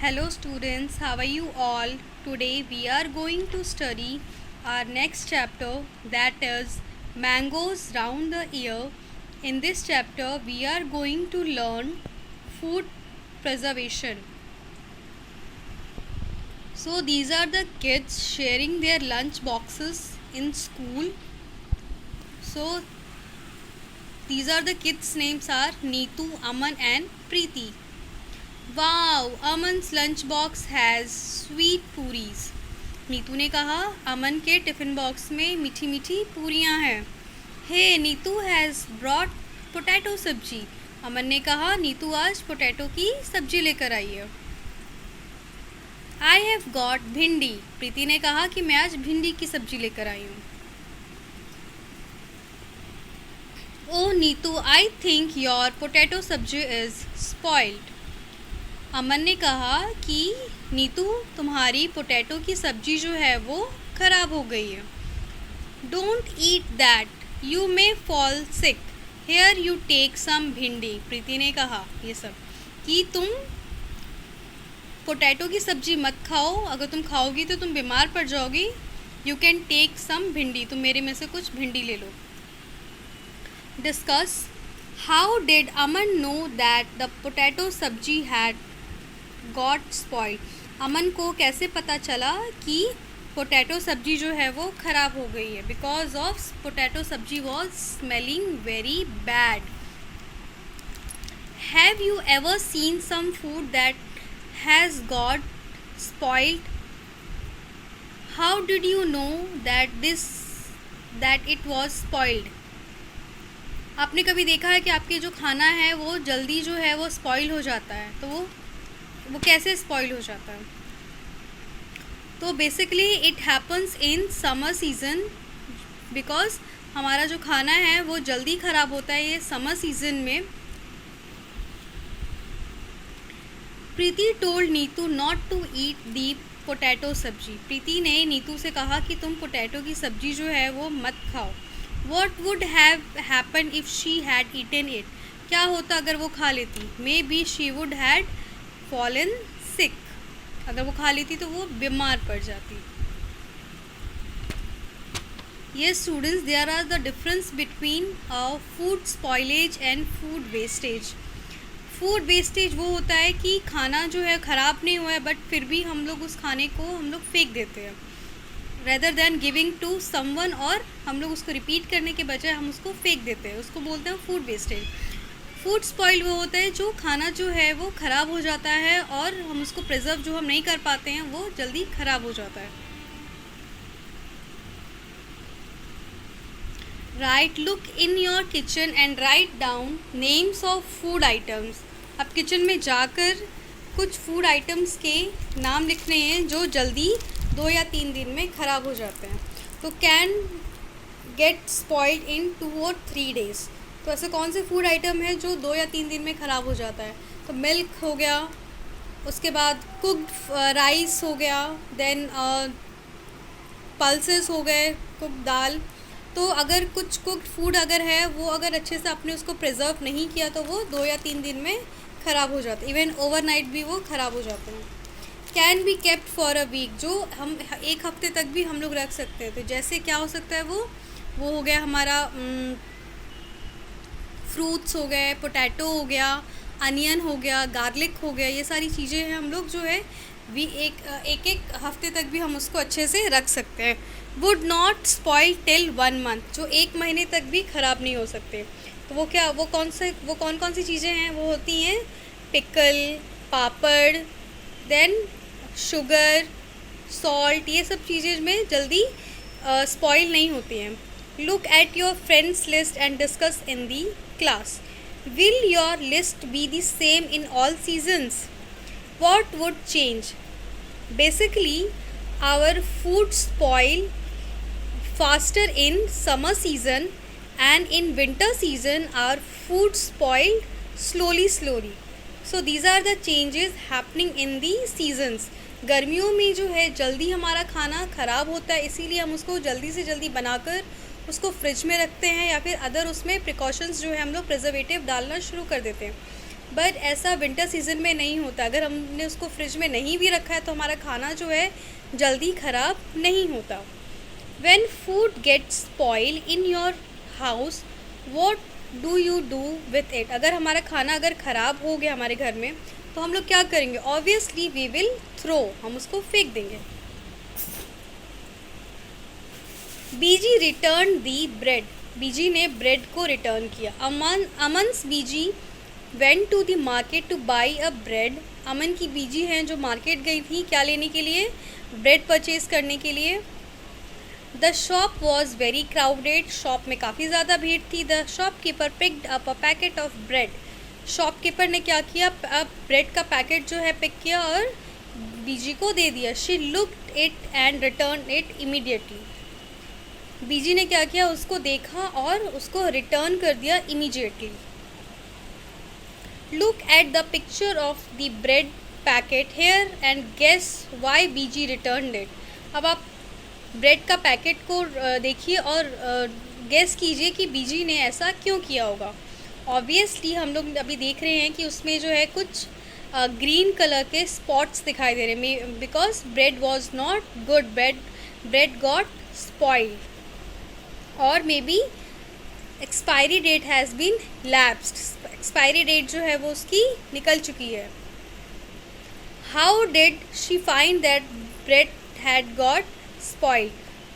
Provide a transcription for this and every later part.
Hello students, how are you all? Today we are going to study our next chapter, that is mangoes round the year. In this chapter we are going to learn food preservation. So these are the kids sharing their lunch boxes in school. So these are the kids' names are Neetu, Aman and Preeti. Wow, Aman's lunch box has sweet puris. Neetu ने कहा अमन के tiffin box में मीठी मीठी पूरियां हैं। हे Neetu has brought potato सब्जी। अमन ने कहा नीतू आज पोटैटो की सब्जी लेकर आई है। आई हैव गॉट भिंडी। प्रीति ने कहा कि मैं आज भिंडी की सब्जी लेकर आई हूँ। Oh Neetu, I think your potato sabzi is spoiled. Aman ने कहा कि नीतू तुम्हारी पोटैटो की सब्जी जो है वो ख़राब हो गई है। Don't eat that, you may fall sick, here you take some bhindi. Preeti ने कहा ये सब कि तुम पोटैटो की सब्जी मत खाओ, अगर तुम खाओगी तो तुम बीमार पड़ जाओगी। यू कैन टेक सम भिंडी, तुम मेरे में से कुछ भिंडी ले लो। Discuss how did Aman know that the potato sabzi had got spoiled. Aman को कैसे पता चला कि पोटैटो सब्जी जो है वो ख़राब हो गई है। Because of potato sabzi was smelling very bad. Have you ever seen some food that has got spoiled? How did you know that it was spoiled? आपने कभी देखा है कि आपके जो खाना है वो जल्दी जो है वो स्पॉइल हो जाता है, तो वो कैसे स्पॉइल हो जाता है? तो basically it happens in summer season, because हमारा जो खाना है वो जल्दी ख़राब होता है ये समर सीज़न में। Preeti told Neetu not to eat the potato sabzi. Preeti ने नीतू से कहा कि तुम पोटैटो की सब्जी जो है वो मत खाओ। What would have happen if she had eaten it? क्या होता अगर वो खा लेती? Maybe she would had fallen sick, अगर वो खा लेती तो वो बीमार पड़ जाती। ये students, there are the difference between food spoilage and food wastage. Food wastage वो होता है कि खाना जो है ख़राब नहीं हुआ है बट फिर भी हम लोग उस खाने को हम लोग फेंक देते हैं, rather than giving to someone, और हम लोग उसको रिपीट करने के बजाय हम उसको फेंक देते हैं, उसको बोलते हैं फूड वेस्टेज। फूड स्पॉइल वो होता है जो खाना जो है वो ख़राब हो जाता है और हम उसको प्रिजर्व जो हम नहीं कर पाते हैं वो जल्दी ख़राब हो जाता है। Right, look in your kitchen and write down names of food items. अब किचन में जाकर कुछ फूड आइटम्स के नाम लिखने हैं जो जल्दी 2 या 3 दिन में ख़राब हो जाते हैं। तो can get spoiled in 2 or 3 days। तो ऐसे कौन से फूड आइटम है जो 2 या 3 दिन में ख़राब हो जाता है? तो मिल्क हो गया, उसके बाद कुक्ड राइस हो गया, देन पल्सेस हो गए, कुक्ड दाल। तो अगर कुछ कुक्ड फूड अगर है वो अगर अच्छे से आपने उसको प्रिजर्व नहीं किया तो वो 2 या 3 दिन में ख़राब हो जाते हैं, इवन ओवरनाइट भी वो ख़राब हो जाते हैं। Can be kept for a week, जो हम 1 हफ्ते तक भी हम लोग रख सकते हैं। तो जैसे क्या हो सकता है, वो हो गया हमारा फ्रूट्स हो गए, पोटैटो हो गया, अनियन हो गया, गार्लिक हो गया, ये सारी चीज़ें हैं हम लोग जो है एक हफ्ते तक भी हम उसको अच्छे से रख सकते हैं। Would not spoil till 1 month, जो 1 महीने तक भी ख़राब नहीं हो सकते। तो वो कौन कौन सी चीज़ें हैं? वो होती हैं पिकल, पापड़, देन शुगर, सॉल्ट, ये सब चीज़ें में जल्दी स्पॉइल नहीं होती हैं। Look at your friends list and discuss in the class. Will your list be the same in all seasons? What would change? Basically, our food spoil faster in summer season, and in winter season our food spoil slowly. So these are the changes happening in the seasons. गर्मियों में जो है जल्दी हमारा खाना ख़राब होता है, इसीलिए हम उसको जल्दी से जल्दी बनाकर उसको फ्रिज में रखते हैं या फिर अदर उसमें प्रिकॉशंस जो है हम लोग प्रिजर्वेटिव डालना शुरू कर देते हैं। बट ऐसा विंटर सीजन में नहीं होता। अगर हमने उसको फ्रिज में नहीं भी रखा है तो हमारा खाना जो है जल्दी ख़राब नहीं होता। When food gets spoil in your house, what do you do with it? अगर हमारा खाना अगर ख़राब हो गया हमारे घर में तो हम लोग क्या करेंगे? ऑब्वियसली वी विल थ्रो, हम उसको फेंक देंगे। बीजी रिटर्न दी ब्रेड, बीजी ने ब्रेड को रिटर्न किया। Aman's Biji went to the market to buy a bread, Aman की बीजी हैं जो मार्केट गई थी क्या लेने के लिए? ब्रेड परचेज करने के लिए। The shop was very crowded, shop में काफ़ी ज़्यादा भीड़ थी। The shopkeeper picked up a packet of bread, shopkeeper ने क्या किया? अब ब्रेड का पैकेट जो है पिक किया और बीजी को दे दिया। She looked it and return it immediately, Biji ने क्या किया? उसको देखा और उसको रिटर्न कर दिया immediately. Look at the picture of the bread packet here and guess why बीजी रिटर्न इट। अब आप ब्रेड का पैकेट को देखिए और गेस कीजिए कि बीजी ने ऐसा क्यों किया होगा। ऑब्वियसली हम लोग अभी देख रहे हैं कि उसमें जो है कुछ ग्रीन कलर के स्पॉट्स दिखाई दे रहे हैं, because bread was not good, bread got spoiled, और maybe expiry date has been lapsed, expiry date जो है वो उसकी निकल चुकी है। How did she find that bread had got spoiled,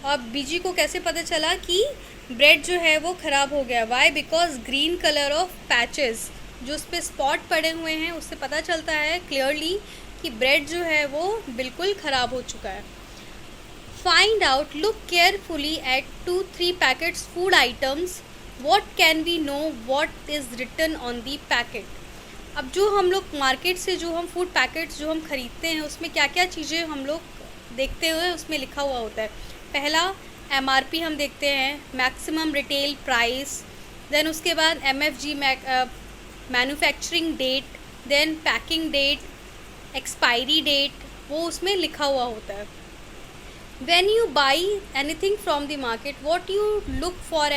अब बीजी को कैसे पता चला कि ब्रेड जो है वो ख़राब हो गया? Why? Because green colour of patches, जो उस पर स्पॉट पड़े हुए हैं उससे पता चलता है क्लियरली कि ब्रेड जो है वो बिल्कुल ख़राब हो चुका है। Find out, look carefully at 2-3 packets food items, what can we know what is written on the packet. अब जो हम लोग मार्केट से जो हम फूड पैकेट्स जो हम ख़रीदते हैं उसमें क्या क्या चीज़ें हम लोग देखते हुए उसमें लिखा हुआ होता है। पहला MRP हम देखते हैं, मैक्सिमम रिटेल प्राइस, देन उसके बाद MFG manufacturing date, then packing date, expiry date, वो उसमें लिखा हुआ होता है। When you buy anything from the market, what you look for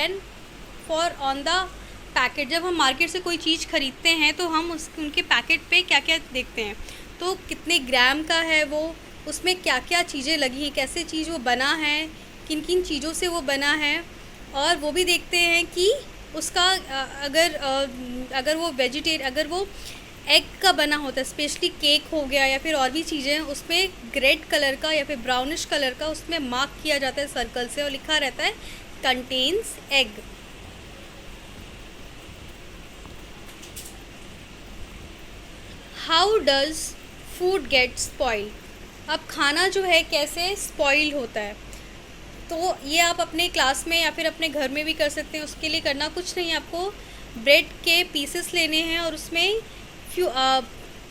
on the packet, जब हम मार्केट से कोई चीज़ ख़रीदते हैं तो हम उनके पैकेट पे क्या क्या देखते हैं? तो कितने ग्राम का है वो, उसमें क्या क्या चीज़ें लगी हैं, कैसे चीज़ वो बना है, किन किन चीज़ों से वो बना है, और वो भी देखते हैं कि उसका अगर वो एग का बना होता है, स्पेशली केक हो गया या फिर और भी चीज़ें, उसमें रेड कलर का या फिर ब्राउनिश कलर का उसमें मार्क किया जाता है सर्कल से और लिखा रहता है contains egg. How does food gate spoil, अब खाना जो है कैसे स्पॉइल होता है? तो ये आप अपने क्लास में या फिर अपने घर में भी कर सकते हैं। उसके लिए करना कुछ नहीं है, आपको ब्रेड के पीसेस लेने हैं और उसमें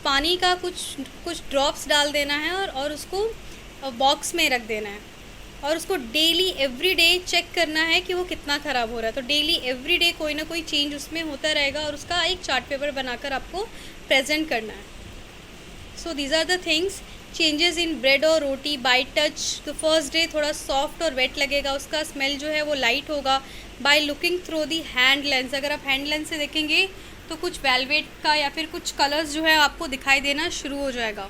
पानी का कुछ ड्रॉप्स डाल देना है और उसको बॉक्स में रख देना है और उसको डेली एवरी डे चेक करना है कि वो कितना ख़राब हो रहा है। तो डेली एवरी डे कोई ना कोई चेंज उसमें होता रहेगा और उसका एक चार्ट पेपर बनाकर आपको प्रेजेंट करना है। So these are the things, changes in bread और रोटी बाय टच। तो फर्स्ट डे थोड़ा सॉफ्ट और वेट लगेगा, उसका स्मेल जो है वो लाइट होगा। By looking through the hand lens, अगर आप हैंड लेंस से देखेंगे तो कुछ वेलवेट का या फिर कुछ कलर्स जो है आपको दिखाई देना शुरू हो जाएगा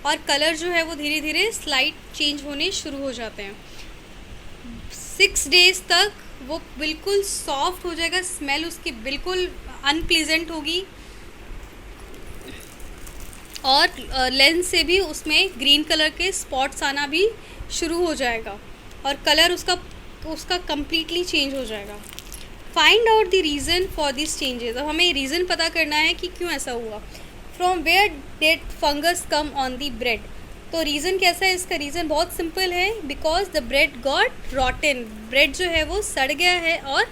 और कलर जो है वो धीरे धीरे स्लाइट चेंज होने शुरू हो जाते हैं। 6 डेज़ तक वो बिल्कुल सॉफ्ट हो जाएगा, स्मेल उसकी बिल्कुल अनप्लीजेंट होगी और लेंस से भी उसमें ग्रीन कलर के स्पॉट्स आना भी शुरू हो जाएगा और कलर उसका कम्प्लीटली चेंज हो जाएगा। Find out the reason for this changes, अब हमें रीज़न पता करना है कि क्यों ऐसा हुआ। From where did fungus come on the bread, तो रीज़न कैसा है? इसका रीज़न बहुत सिंपल है, because the bread got rotten, bread जो है वो सड़ गया है और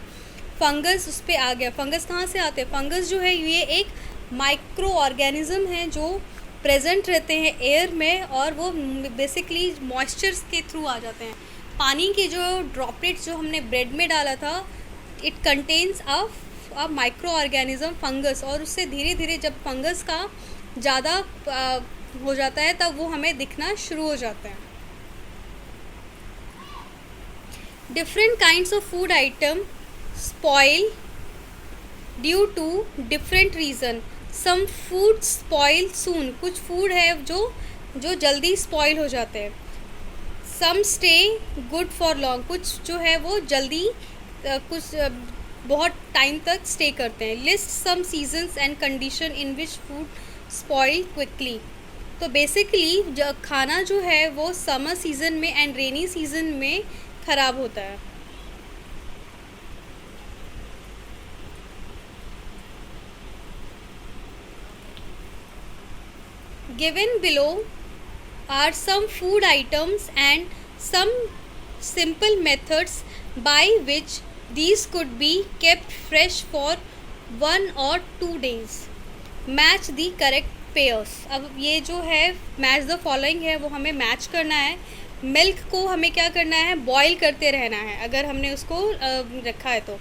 फंगस उस पर आ गया। फंगस कहाँ से आते हैं? फंगस जो है ये एक माइक्रो ऑर्गेनिज्म है जो प्रेजेंट रहते हैं एयर में और वो बेसिकली मॉइस्चर्स के थ्रू आ जाते हैं। पानी के जो ड्रॉपलेट्स जो हमने ब्रेड में डाला था, it contains a micro organism fungus, और उससे धीरे धीरे जब फंगस का ज़्यादा हो जाता है तब वो हमें दिखना शुरू हो जाता है। Different kinds of food item spoil due to different reason, some food spoil soon, कुछ फूड है जो जल्दी स्पॉइल हो जाते हैं. Some stay good for long, कुछ जो है वो जल्दी कुछ बहुत टाइम तक स्टे करते हैं. List some seasons and condition in which food spoil quickly. तो बेसिकली जो खाना जो है वो समर सीज़न में एंड रेनी सीज़न में ख़राब होता है. Given below are some food items and some simple methods by which these could be kept fresh for 1 or 2 days. Match the correct pairs. अब ये जो है मैच द फॉलोइंग है वो हमें मैच करना है. मिल्क को हमें क्या करना है, बॉईल करते रहना है अगर हमने उसको रखा है तो.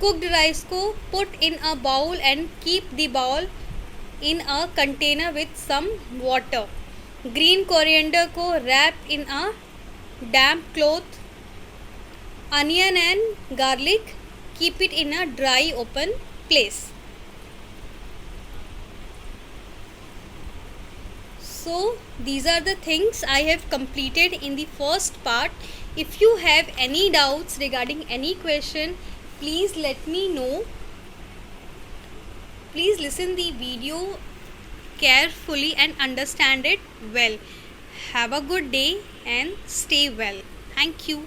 कुक्ड राइस को put in a bowl and keep the bowl in a container with some water. Green coriander को wrap in a damp cloth. Onion and garlic keep it in a dry open place. So these are the things I have completed in the first part. If you have any doubts regarding any question, please let me know. Please listen the video carefully and understand it well. Have a good day and stay well. Thank you.